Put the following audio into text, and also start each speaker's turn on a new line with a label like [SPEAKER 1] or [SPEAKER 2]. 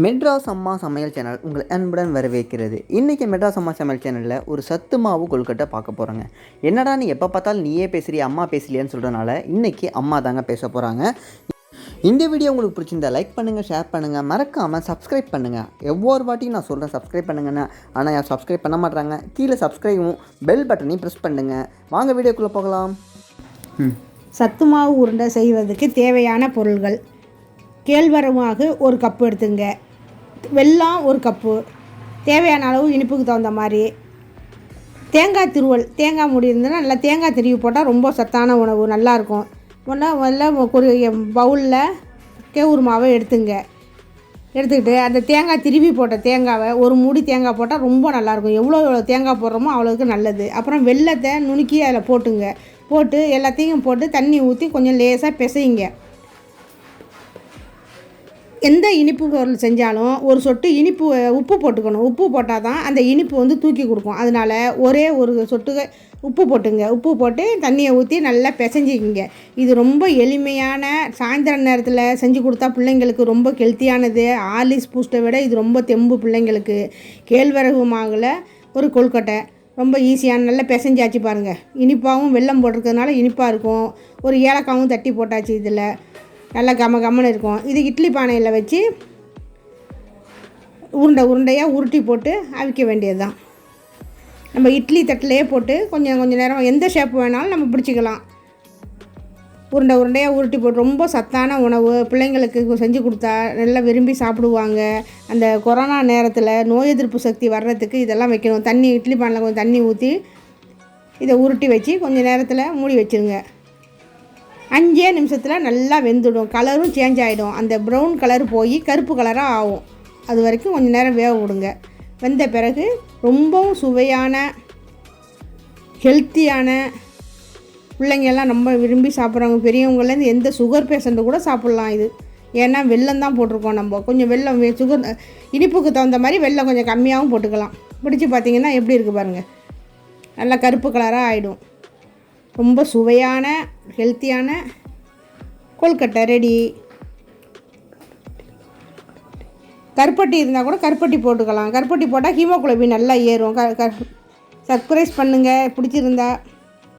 [SPEAKER 1] மெட்ராஸ் அம்மா சமையல் சேனல் உங்களை அன்புடன் வரவேற்கிறது. இன்றைக்கி மெட்ராஸ் அம்மா சமையல் சேனலில் ஒரு சத்து மாவு கொழுக்கட்டை பார்க்க போகிறோங்க. என்னடா நீ எப்போ பார்த்தாலும் நீயே பேசுறிய அம்மா பேசலையான்னு சொல்கிறனால இன்றைக்கி அம்மா தாங்க பேச போகிறாங்க. இந்த வீடியோ உங்களுக்கு பிடிச்சிருந்தா லைக் பண்ணுங்கள், ஷேர் பண்ணுங்கள், மறக்காமல் சப்ஸ்கிரைப் பண்ணுங்கள். ஒவ்வொரு வாட்டியும் நான் சொல்கிறேன் சப்ஸ்கிரைப் பண்ணுங்கன்னு, ஆனால் யார் சப்ஸ்கிரைப் பண்ண மாட்டாங்க. கீழே சப்ஸ்கிரைபும் பெல் பட்டனையும் ப்ரெஸ் பண்ணுங்கள். வாங்க வீடியோக்குள்ளே போகலாம்.
[SPEAKER 2] சத்து மாவு உருண்டை செய்வதற்கு தேவையான பொருள்கள்: கேழ்வரகு ஒரு கப்பு எடுத்துங்க, வெல்லம் ஒரு கப்பு, தேவையான அளவு இனிப்புக்கு தகுந்த மாதிரி, தேங்காய் திருவல், தேங்காய் மூடி இருந்ததுன்னா நல்லா தேங்காய் திருவி போட்டால் ரொம்ப சத்தான உணவு, நல்லாயிருக்கும். முதல்ல ஒரு பவுலில் கேவுரு மாவை எடுத்துக்கிட்டு அந்த தேங்காய் திருவி போட்ட தேங்காவை ஒரு மூடி தேங்காய் போட்டால் ரொம்ப நல்லாயிருக்கும். எவ்வளோ தேங்காய் போடுறோமோ அவ்வளோக்கு நல்லது. அப்புறம் வெல்லத்தை நுணுக்கி அதில் போட்டு எல்லாத்தையும் போட்டு தண்ணி ஊற்றி கொஞ்சம் லேசாக பிசையுங்க. எந்த இனிப்பு பொருள் செஞ்சாலும் ஒரு சொட்டு உப்பு போட்டுக்கணும். உப்பு போட்டால் தான் அந்த இனிப்பு தூக்கி கொடுக்கும். அதனால் ஒரே ஒரு சொட்டு உப்பு போட்டு தண்ணியை ஊற்றி நல்லா பிசைஞ்சிக்கிங்க. இது ரொம்ப எளிமையான, சாயந்தர நேரத்தில் செஞ்சு கொடுத்தா பிள்ளைங்களுக்கு ரொம்ப ஹெல்த்தியானது. ஆர்லிக்ஸ் பூஸ்ட்டை விட இது ரொம்ப தெம்பு பிள்ளைங்களுக்கு. கேழ்வரகு மாவில் ஒரு கொழுக்கட்டை ரொம்ப ஈஸியான, நல்லா பிசைஞ்சாச்சு பாருங்கள். இனிப்பாகவும் வெல்லம் போட்டிருக்கிறதுனால இனிப்பாக இருக்கும். ஒரு ஏலக்காவும் தட்டி போட்டாச்சு. இதில் நல்லா கம்மன்னு இருக்கும். இது இட்லி பானையில் வச்சு உருண்டையாக உருட்டி போட்டு அவிக்க வேண்டியது தான். நம்ம இட்லி தட்டிலையே போட்டு கொஞ்சம் நேரம் எந்த ஷேப் வேணாலும் நம்ம பிடிச்சிக்கலாம். உருண்டையாக உருட்டி போட்டு ரொம்ப சத்தான உணவு. பிள்ளைங்களுக்கு செஞ்சு கொடுத்தா நல்லா விரும்பி சாப்பிடுவாங்க. அந்த கொரோனா நேரத்தில் நோய் எதிர்ப்பு சக்தி வர்றதுக்கு இதெல்லாம் வைக்கணும். இட்லி பானையில் கொஞ்சம் தண்ணி ஊற்றி இதை உருட்டி வச்சு கொஞ்சம் நேரத்தில் மூடி வச்சுருங்க. 5 நிமிஷத்தில் நல்லா வெந்துடும். கலரும் சேஞ்ச் ஆகிடும். அந்த ப்ரௌன் கலர் போய் கருப்பு கலராக ஆகும். அது வரைக்கும் கொஞ்சம் நேரம் வேக விடுங்க. வெந்த பிறகு ரொம்பவும் சுவையான, ஹெல்த்தியான, பிள்ளைங்கெல்லாம் ரொம்ப விரும்பி சாப்பிட்றாங்க. பெரியவங்கலேருந்து எந்த சுகர் பேஷண்ட்டு கூட சாப்பிட்லாம் இது. ஏன்னா வெல்லம் தான் போட்டிருக்கோம். நம்ம கொஞ்சம் வெல்லம் சுகர் இனிப்புக்கு தகுந்த மாதிரி வெல்லம் கொஞ்சம் கம்மியாகவும் போட்டுக்கலாம். பிடிச்சி பார்த்திங்கன்னா எப்படி இருக்குது பாருங்கள். நல்லா கருப்பு கலராக ஆகிடும். ரொம்ப சுவையான, ஹெல்த்தியான கொழுக்கட்டை ரெடி. கருப்பட்டி இருந்தால் கூட கருப்பட்டி போட்டுக்கலாம். கருப்பட்டி போட்டால் ஹீமோகுளோபின் நல்லா ஏறும். சப்ஸ்கிரைப் பண்ணுங்கள் பிடிச்சிருந்தா.